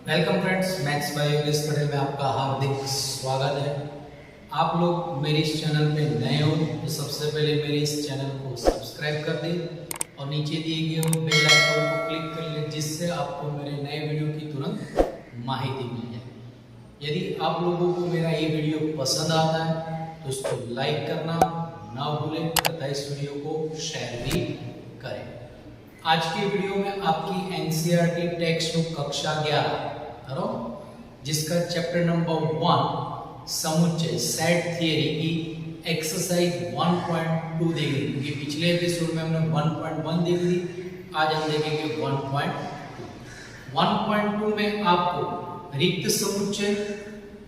Welcome friends, maths by Yogesh Patel में आपका हार्दिक स्वागत है। आप लोग मेरे इस चैनल पे नए हो तो सबसे पहले मेरे इस चैनल को सब्सक्राइब कर दें और नीचे दिए गए वो बेल आइकन को क्लिक कर लें, जिससे आपको मेरे नए वीडियो की तुरंत माहिती मिल जाए। यदि आप लोगों को मेरा ये वीडियो पसंद आता है तो उसको लाइक करना ना भूलें तथा इस वीडियो को शेयर भी करें। आज की वीडियो में आपकी एनसीईआरटी टेक्स्ट बुक कक्षा 11 जिसका चैप्टर नंबर 1 समुच्चय सेट थियरी की एक्सरसाइज 1.2 देखेंगे। ये पिछले एपिसोड में हमने 1.1 देख ली, आज हम देखेंगे 1.2। 1.2 में आपको रिक्त समुच्चय,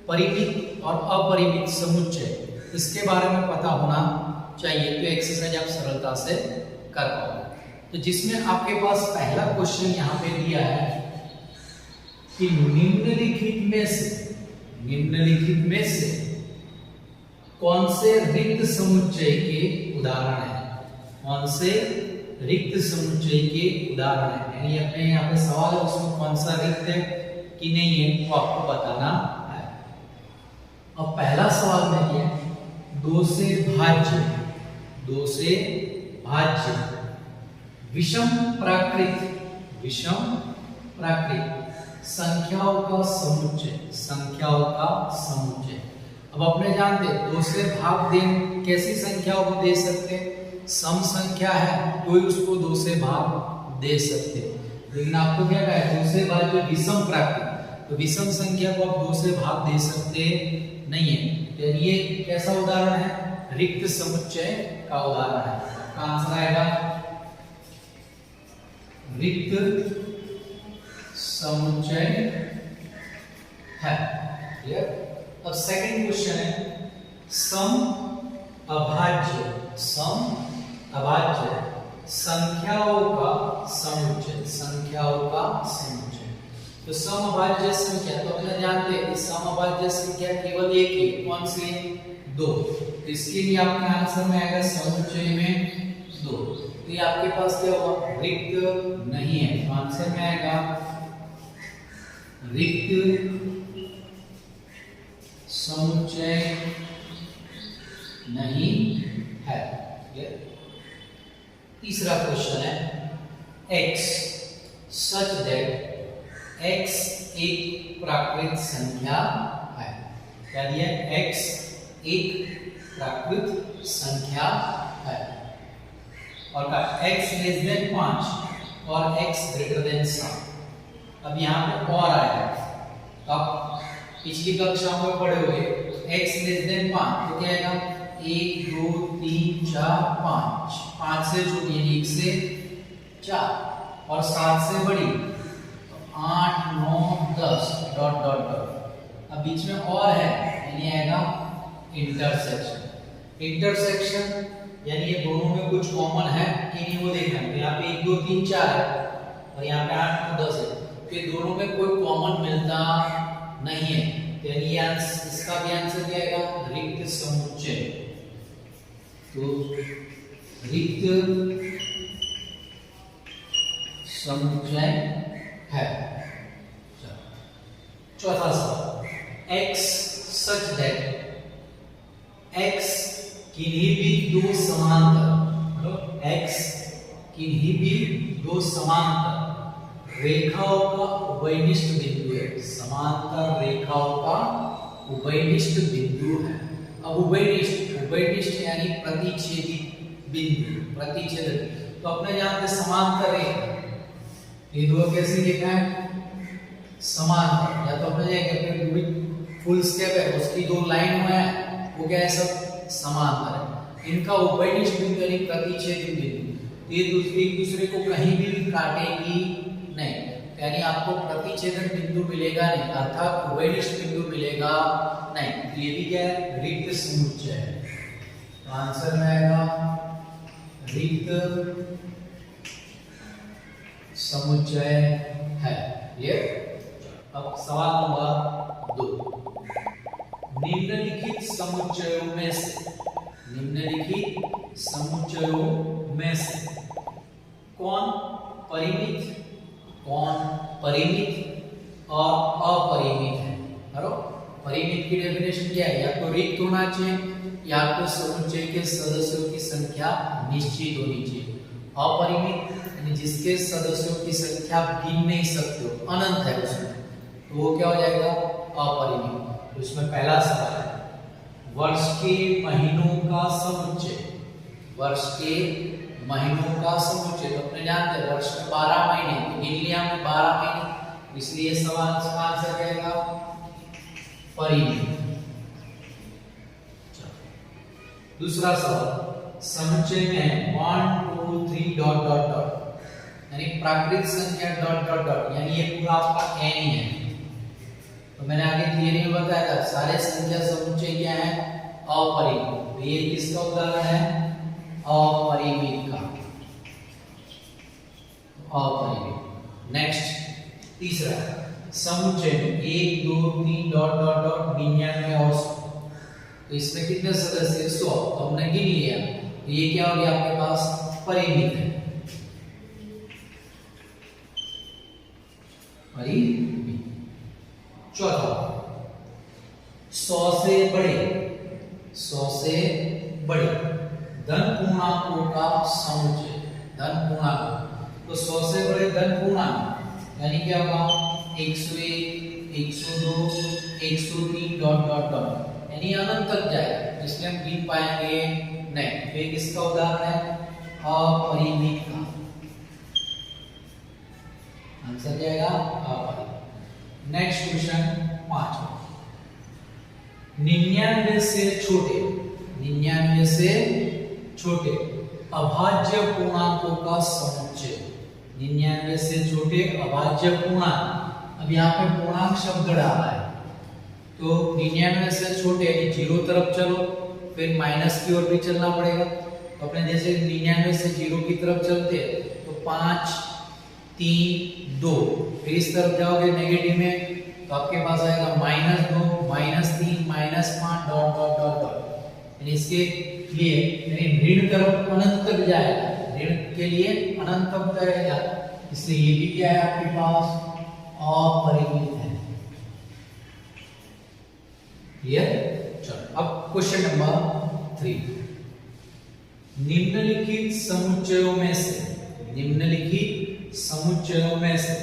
परिमित और अपरिमित समुच्चय इसके बारे में पता होना चाहिए, तो एक्सरसाइज आप सरलता से कर पाओगे। तो जिसमें आपके पास पहला क्वेश्चन यहाँ पे दिया है कि निम्नलिखित में से कौन से रिक्त समुच्चय के उदाहरण है? कौन से रिक्त समुच्चय के उदाहरण है, यानी अपने यहाँ पे सवाल है उसमें कौन सा रिक्त है कि नहीं है वो आपको बताना है। अब पहला सवाल में दिया 2 से भाज्य विषम प्राकृत संख्याओं का समुच्चय। अब अपने जानते हैं 2 से भाग दें कैसी संख्याओं को दे सकते हैं, सम संख्या है तो ही उसको 2 से भाग दे सकते हैं। लेकिन आपको क्या कहा है 2 से भाग जो विषम प्राकृत, तो विषम संख्या को आप 2 से भाग दे सकते नहीं है। तो ये कैसा उदाहरण है? रिक्त समुच्चय का उदाहरण है। का आंसर आएगा रिक्त समुच्चय है। क्लियर? अब सेकंड क्वेश्चन है सम अभाज्य संख्याओं का समुच्चय। तो सम अभाज्य संख्या तो अपने जानते हैं सम अभाज्य संख्या केवल एक ही, कौन सी? 2। तो इसके लिए आपका आंसर में आएगा समुच्चय में 2। तो ये आपके पास क्या होगा? रिक्त नहीं है, तो आंसर में आएगा रिक्त समुच्चय नहीं है। तीसरा क्वेश्चन है x सच दैट x एक प्राकृत संख्या है। क्या दिया? x एक प्राकृत संख्या है और का x लेस देन 5 और x ग्रेटर देन 7। अब यहाँ पे और आया, अब पिछली कक्षा में पढ़े हुए x लेस देन 5 तो क्या आएगा? 1 2 3 4 5, 5 से छोटी यानी 1 से 4 और 7 से बड़ी तो 8 9 10 डॉट डॉट डॉट। अब बीच में और है यानी आएगा इंटरसेक्शन यानी ये दोनों में कुछ कॉमन है कि नहीं वो देखना है। यहाँ पे 1 2 3 4 है और यहाँ पे 8 9 10 है, तो ये दोनों में कोई कॉमन मिलता नहीं है, यानी इसका भी आंसर क्या आएगा? रिक्त समुच्चय। तो रिक्त समुच्चय है। चौथा सवाल x सच दैट x किन्हीं भी दो समांतर रेखाओं का उभयनिष्ठ बिंदु है। समांतर रेखाओं का उभयनिष्ठ बिंदु है। अब उभयनिष्ठ यानी प्रतिच्छेदी बिंदु, तो अपने जानते समांतर रेखा ये दो कैसे लिखा है? समांतर, या तो अपने फुल स्केप है उसकी 2 लाइन है वो क्या है? सब समांतर है। इनका उभयनिष्ठ बिंदु यानी प्रतिच्छेदी बिंदु, ये एक दूसरे को कहीं भी काटेगी नहीं, यानी आपको प्रतिच्छेदन बिंदु मिलेगा नहीं, अर्थात उभयनिष्ठ बिंदु मिलेगा नहीं। तो ये भी क्या है? रिक्त समुच्चय है। तो आंसर में आएगा रिक्त समुच्चय है। ये अब सवाल नंबर 2 निम्नलिखित समुच्चयों में से कौन परिमित और परिमित की डेफिनेशन क्या है? या तो रिक्त होना चाहिए या तो समुच्चय के सदस्यों की संख्या निश्चित होनी चाहिए। अपरिमित यानी जिसके सदस्यों की संख्या गिन नहीं सकते हो, अनंत है उसमें, तो वो क्या हो जाएगा? अपरिमित। तो इसमें पहला सवाल है वर्ष के महीनों का समुच्चय। वर्ष के महीनों का समुच्चय, तो अपने जानते हैं वर्ष में 12 महीने, तो गिन लिया हमने 12 महीने, इसलिए सवाल का आंसर क्या आएगा? परिमित। दूसरा सवाल समुच्चय में 1 2 3 डॉट डॉट डॉट यानी प्राकृत संख्या डॉट डॉट डॉट, यानी ये पूरा आपका n ही है। तो मैंने आगे थियरी में बताया था सारे संख्या समुच्चय क्या है? अपरिमित। तो ये किसका उदाहरण है? अपरिमित का, अपरिमित। नेक्स्ट तीसरा समुच्चय में 1 2 3 डॉट डॉट डॉट 99 और 100, तो इसमें कितने सदस्य? 100, तो हमने गिन लिया, तो ये क्या हो गया आपके पास? परिमित है। परिमित। चौथा 100 से बड़े, 100 से बड़े धन पूर्णांकों का समुच्चय। धन पूर्णांक, तो 100 से बड़े धन पूर्णांक यानी क्या होगा? 101 102 103 डॉट डॉट डॉट, यानी अनंत तक जाएगा, इसलिए हम गिन पाएंगे नहीं। तो ये किसका उदाहरण है? अपरिमित का। आंसर जाएगा अपरिमित। नेक्स्ट क्वेश्चन 5, 99 से छोटे, 99 से छोटे अभाज्य पूर्णांकों का समुच्चय। 99 से छोटे अभाज्य पूर्णांक, अब यहाँ पे पूर्णांक शब्द डाला है, तो 99 से छोटे यानी 0 तरफ चलो, फिर माइनस की ओर भी चलना पड़ेगा। तो अपने जैसे 99 से 0 की तरफ चलते हैं तो 5 3 2, फिर इस तरफ जाओगे नेगेटिव में तो आपके पास आएगा -2 -3 -5 डॉट डॉट डॉट डॉट, यानी इसके लिए यानी ऋण तरफ अनंत तक जाएगा, ऋण के लिए अनंत तक जाएगा, इसलिए ये भी क्या है आपके पास? अपरिमित है। क्लियर? चलो अब क्वेश्चन नंबर 3, निम्नलिखित समुच्चयों में से, निम्नलिखित समुच्चयों में से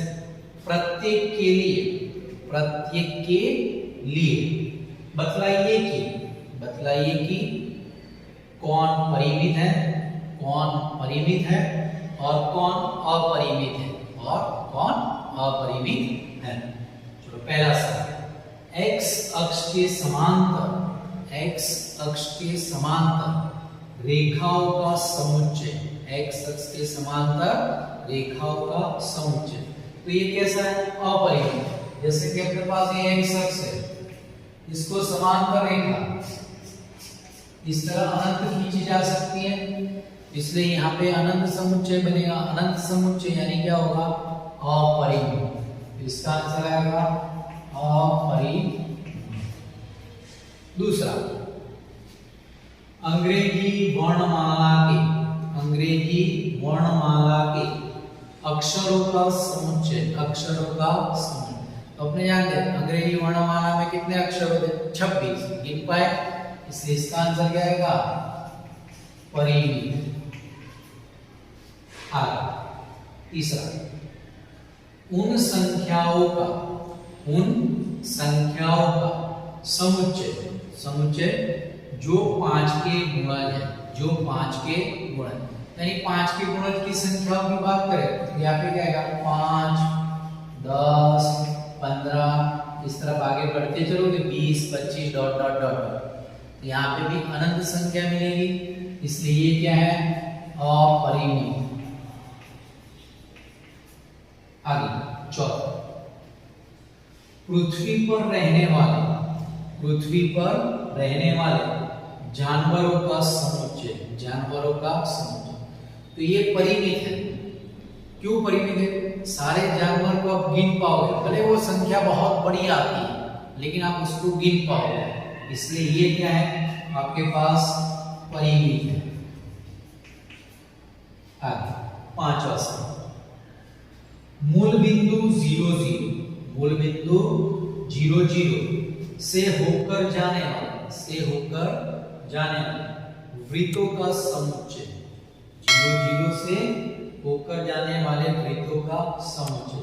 प्रत्येक के लिए, प्रत्येक के लिए बतलाइए कि कौन परिमित है, कौन परिमित है और कौन अपरिमित है, और कौन अपरिमित है। चलो पहला सवाल, x अक्ष के समांतर, x अक्ष के समांतर रेखाओं का समुच्चय, x अक्ष के समांतर रेखाओं का समुच्चय, तो ये कैसा है? अपरिमित। जैसे कि अपने पास ये x अक्ष है, इसको समांतर रेखा इस तरह अनंत खींची जा सकती है, इसलिए यहाँ पे अनंत समुच्चय बनेगा। अनंत समुच्चय यानी क्या होगा? अपरिमित। इसका आंसर आएगा अपरिमित। दूसरा, अंग्रेजी वर्णमाला के, अंग्रेजी वर्णमाला के अक्षरों का समुच्चय, अक्षरों का समुच्चय। तो अपने जानते हैं अंग्रेजी वर्णमाला में कितने अक्षर होते हैं? 26, गिन पाए, इसलिए इसका आंसर क्या आएगा? परिमित। तीसरा, उन संख्याओं का, उन संख्याओं का समुच्चय, समुच्चय जो 5 के गुणज है, जो 5 के गुणज, यानी 5 के गुणज की संख्याओं की बात करें तो यहाँ पे क्या आएगा? 5 10 15, इस तरफ आगे बढ़ते चलोगे 20 25 डॉट डॉट डॉट, यहाँ पे भी अनंत संख्या मिलेगी, इसलिए ये क्या है? अपरिमित। आगे चौथा, पृथ्वी पर रहने वाले, पृथ्वी पर रहने वाले जानवरों का समुच्चय, जानवरों का समुच्चय, तो ये परिमित है। क्यों परिमित है? सारे जानवर को आप गिन पाओगे, भले वो संख्या बहुत बड़ी आती है लेकिन आप उसको गिन पाओगे, इसलिए ये क्या है? आपके पास परिमित है। आगे पांचवा सवाल, मूल बिंदु 0 0, मूल बिंदु 0 0 से होकर जाने वाले वृत्तों का समुच्चय, 0 0 से होकर जाने वाले वृत्तों का समुच्चय,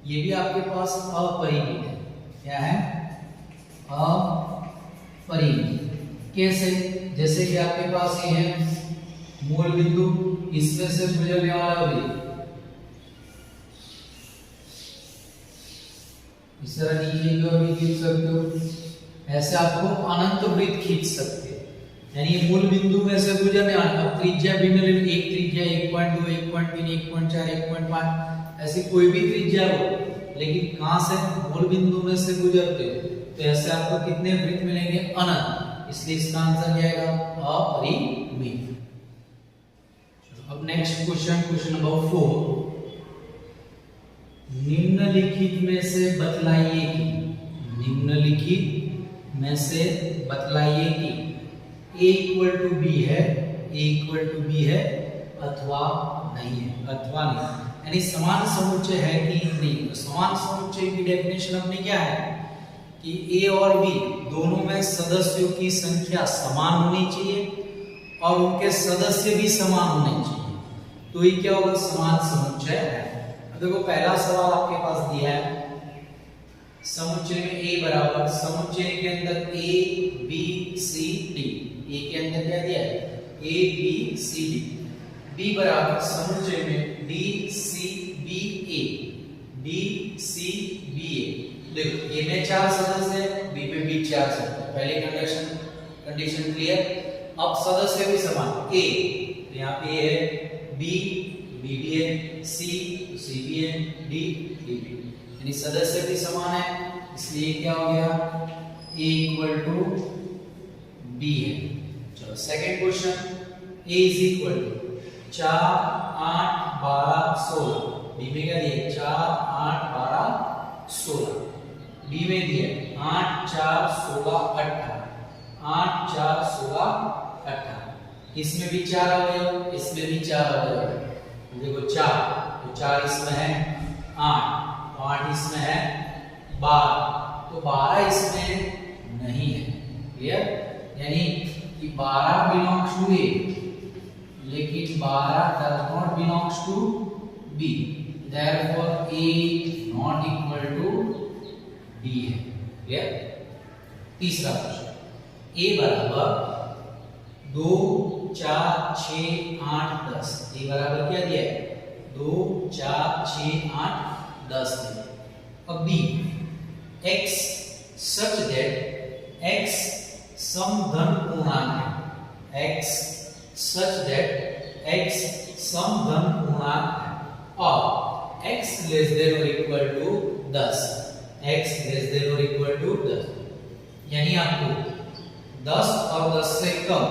ये भी आपके पास अपरिमित है। क्या है? अपरिमित। कैसे? जैसे कि आपके पास ये है मूल बिंदु, इसमें से गुजरने वाला वृत्त, इस तरह नीचे की ओर भी खींच सकते हो। ऐसे आपको अनंत वृत्त खींच सकते हैं, यानी मूल बिंदु में से गुजरने वाला। अब त्रिज्या भिन्न, एक त्रिज्या 1.2, 1.3, 1.4, 1.5, ऐसी कोई भी त्रिज्या हो, लेकिन कहां से? मूल बिंदु में से गुजरते हो, तो ऐसे आपको कितने वृत्त मिलेंगे? अनंत। इसलिए इसका आंसर क्या आएगा? अपरिमित। अब नेक्स्ट क्वेश्चन, क्वेश्चन नंबर 4, निम्नलिखित में से बतलाइए कि, निम्नलिखित में से बतलाइए कि a इक्वल टू बी है, a इक्वल टू बी है अथवा नहीं है, अथवा नहीं, यानी समान समुच्चय है कि नहीं। तो समान समुच्चय की डेफिनेशन अपनी क्या है कि a और b दोनों में सदस्यों की संख्या समान होनी चाहिए और उनके सदस्य भी समान होने चाहिए, तो ये क्या होगा? समान समुच्चय है। देखो पहला सवाल आपके पास दिया है, समुच्चय में a बराबर, समुच्चय के अंदर a b c d, a के अंदर क्या दिया है? a b c d, b बराबर समुच्चय में d c b a, d c b a। देखो a में 4 सदस्य है, b में भी 4 सदस्य है, पहले कंडीशन क्लियर। अब सदस्य भी समान, a यहाँ पे a है, b भी है, c भी है, d भी, यानी सदस्य भी समान है, इसलिए क्या हो गया? a इक्वल टू b है। चलो second question, a is equal to 4 8 12 16, b में क्या दिया? 4 8 12 16, b में दिया 8 4 16 18, 8 4 16 18, इसमें भी 4 अवयव, इसमें भी 4 अवयव। देखो 4, तो 4 इसमें है, 8 तो 8 इसमें है, 12 तो 12 इसमें नहीं है। क्लियर? यानी कि 12 बिलोंग्स टू ए, लेकिन 12 does not belongs to B, therefore A not equal to B है। क्लियर? तीसरा क्वेश्चन, ए बराबर 2 4 6 8 10, ए बराबर क्या दिया है? 2 4 6 8 10 दिया। अब B, x such that x समधन पूर्णांक है, x such that x समधन पूर्णांक है और x less than or equal to 10, x less than or equal to 10, यानी आपको 10 और 10 से कम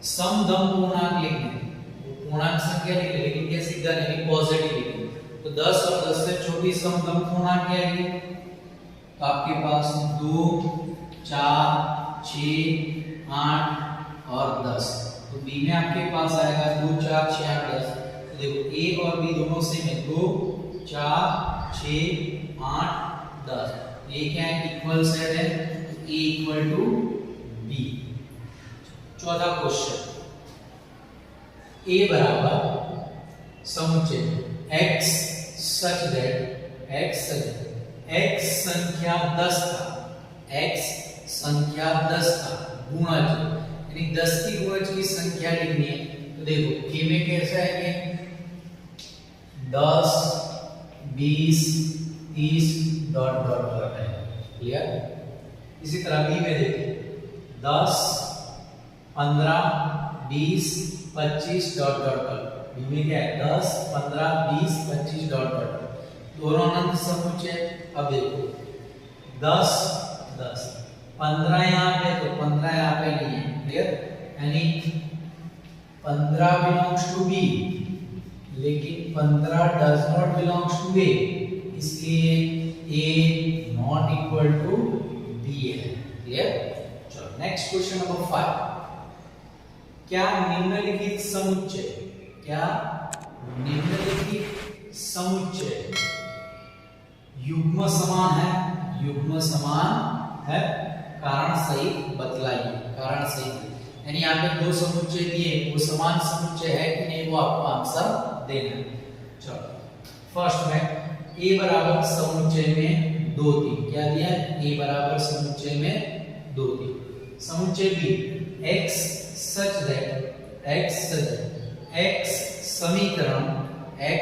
समधन पूर्णांक लिखने, पूर्णांक संख्या लिखने, लेकिन कैसी? धन यानी पॉजिटिव लिखने। तो 10 और 10 से छोटी समधन पूर्णांक क्या है? तो आपके पास 2 4 6 8 और 10, तो बी में आपके पास आएगा 2 4 6 8 10। तो देखो ए और बी दोनों सेम है, 2 4 6 8 10, ये क्या है? इक्वल सेट है, तो ए इक्वल टू बी। चौथा क्वेश्चन, a बराबर समुच्चय x such that x संख्या 10 का, x संख्या 10 का गुणज, यानी 10 की गुणज की संख्या लिखनी है। तो देखो k में कैसा है कि 10 20 30 डॉट डॉट डॉट है। क्लियर? इसी तरह b में देखिए 10 15 20 25 डॉट डॉट डॉट, बी में क्या है? 10 15 20 25 डॉट डॉट, दोनों अनंत समुच्चय। अब देखो 10 10 15 यहाँ पे, तो 15 यहाँ पे नहीं है। क्लियर? यानी 15 बिलोंग्स टू बी, लेकिन 15 डज नॉट बिलोंग्स टू ए, इसलिए ए नॉट इक्वल टू बी है। क्लियर? चलो नेक्स्ट क्वेश्चन नंबर 5, क्या निम्नलिखित समुच्चय, क्या निम्नलिखित समुच्चय युग्म समान है, युग्म समान है कारण सहित बतलाइए, कारण सहित। यानी यहाँ पे दो समुच्चय दिए, वो समान समुच्चय है कि नहीं वो आपको आंसर देना है। चलो फर्स्ट में a बराबर समुच्चय में 2 3, क्या दिया है a बराबर समुच्चय में 2 3। समुच्चय b x such that x समीकरण x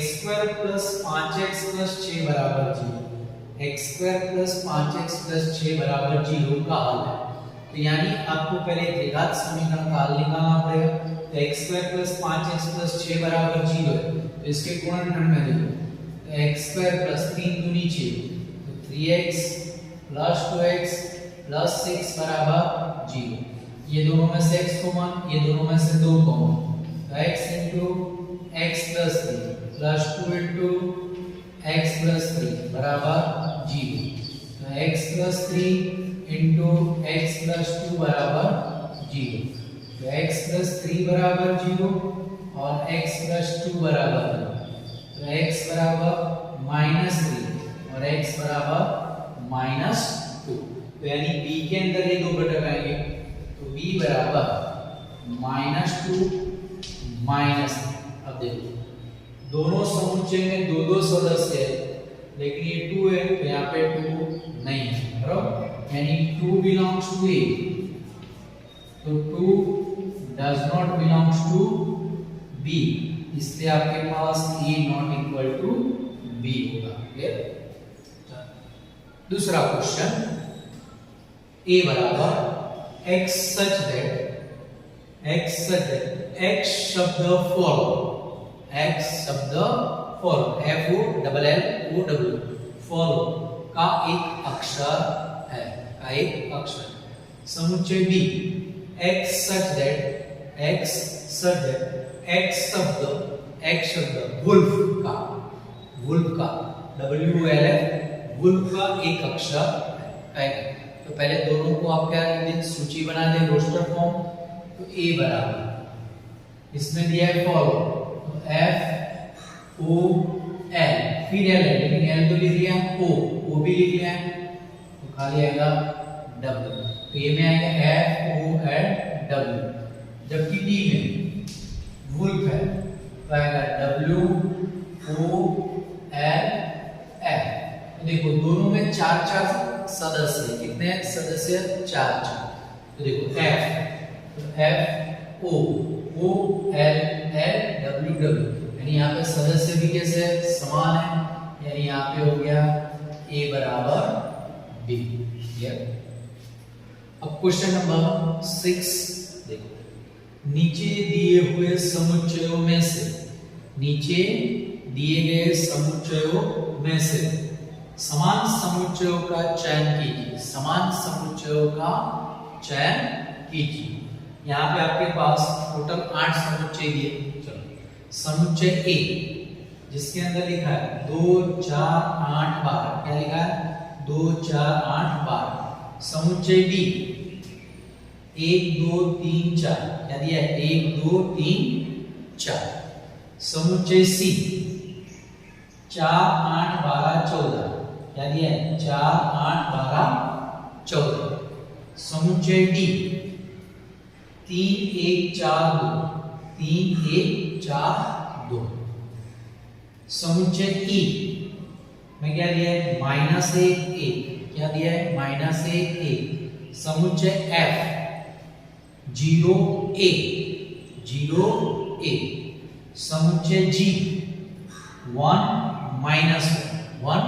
square plus 5x plus 6 बराबर 0, x square plus 5x plus 6 बराबर 0 का हल है। तो यानी आपको पहले द्विघात समीकरण का हल निकालना पड़ेगा। तो x square plus 5x plus 6 बराबर 0 है, तो इसके गुणनखंड में देखो, तो x स्क्वायर प्लस 3 दूनी 6, तो 3x प्लस 2x प्लस 6 बराबर 0। ये दोनों में से x कॉमन, ये दोनों में से 2 कॉमन, तो x into x plus 3 plus 2 into x plus 3 बराबर 0। तो x plus 3 into x plus 2 बराबर 0। तो x plus 3 बराबर 0 और x plus 2 बराबर 0। तो x बराबर -3 और x बराबर -2। तो यानी b के अंदर ये दो घटक आएंगे, तो b बराबर -2 -3। अब देखो दोनों समुच्चय में दो दो सदस्य है, लेकिन ये 2 है तो यहाँ पे 2 नहीं है, बराबर। यानी 2 बिलोंग्स टू a, तो 2 does not belongs to b, इसलिए आपके पास a not equal to b होगा। क्लियर। दूसरा क्वेश्चन a बराबर x सच दैट x शब्द फॉलो, x शब्द फॉलो FOLLOW फॉलो का एक अक्षर है, का एक अक्षर। समुच्चय b x such that x शब्द वुल्फ का WOLF वुल्फ का एक अक्षर है। तो पहले दोनों को आप क्या लिख दें, सूची बना दें रोस्टर फॉर्म। तो a बराबर इसमें दिया है फॉलो, तो FOL फिर L है, लेकिन L तो लिख लिया, O भी लिख लिया है, तो खाली आएगा W। तो ये में आएगा FOLW। जबकि D में वुल्फ है तो आएगा WOLF। देखो दोनों में 4 सदस्य, कितने सदस्य 4। तो देखो FOLLW यानी यहाँ पे सदस्य भी कैसे समान है, यानी यहाँ पे हो गया a बराबर b। अब क्वेश्चन नंबर 6 देखो, नीचे दिए हुए समुच्चयों में से, नीचे दिए गए समुच्चयों में से समान समुच्चयों का चयन कीजिए, समान समुच्चयों का चयन कीजिए। यहाँ पे आपके पास टोटल 8 समुच्चय दिए। चलो समुच्चय A जिसके अंदर लिखा है 2 4 8 12, क्या लिखा है 2 4 8 12। समुच्चय B 1 2 3 4, क्या दिया है 1 2 3 4। समुच्चय C 4 8 12 14, क्या दिया है 4 8 12 14। समुच्चय D 3 1 4 2, 3 1 4 2। समुच्चय E में क्या दिया है -1 1, क्या दिया है -1 1। समुच्चय F 0 1 0 1। समुच्चय G 1 1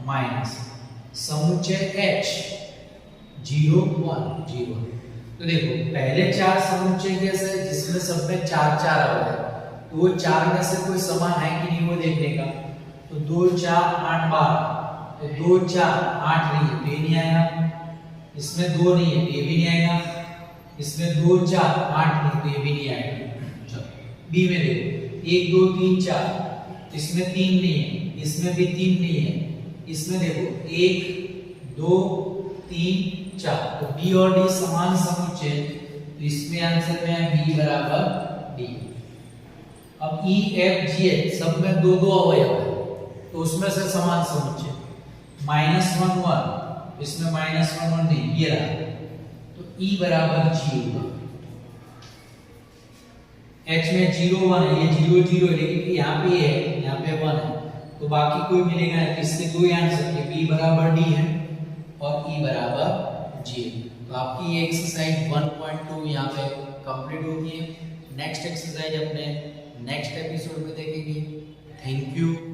1। समुच्चय H 0 1 0। तो देखो पहले 4 समुच्चय कैसे है, जिसमें सब में 4 4 आ रहा है, तो वो 4 में से कोई समान है कि नहीं वो देखने का। तो 2 4 8 12, तो 2 4 8 नहीं है तो ये नहीं आएगा, इसमें 2 नहीं है तो ये भी नहीं आएगा, इसमें 2 4 8 नहीं तो ये भी नहीं आएगा। चलो बी में देखो 1 2 3 4, इसमें 3 नहीं है, इसमें भी 3 नहीं है, इसमें देखो 1 2 3 4, तो बी और डी समान समुच्चय, तो इसमें आंसर में है बी बराबर डी। अब ई एफ जी एच सब में 2 2 अवयव है, तो उसमें से समान समुच्चय -1 1, इसमें -1 1 नहीं, ये रहा, तो E बराबर G होगा। H में 0 1 है, ये 0 0 है, लेकिन यहाँ पे है, यहाँ पे 1 है, तो बाकी कोई मिलेगा नहीं। इससे दो आंसर है, B बराबर D है और E बराबर G। तो आपकी ये एक्सरसाइज 1.2 यहाँ पे कंप्लीट होती है। नेक्स्ट एक्सरसाइज अपने नेक्स्ट एपिसोड में देखेंगे। Thank you.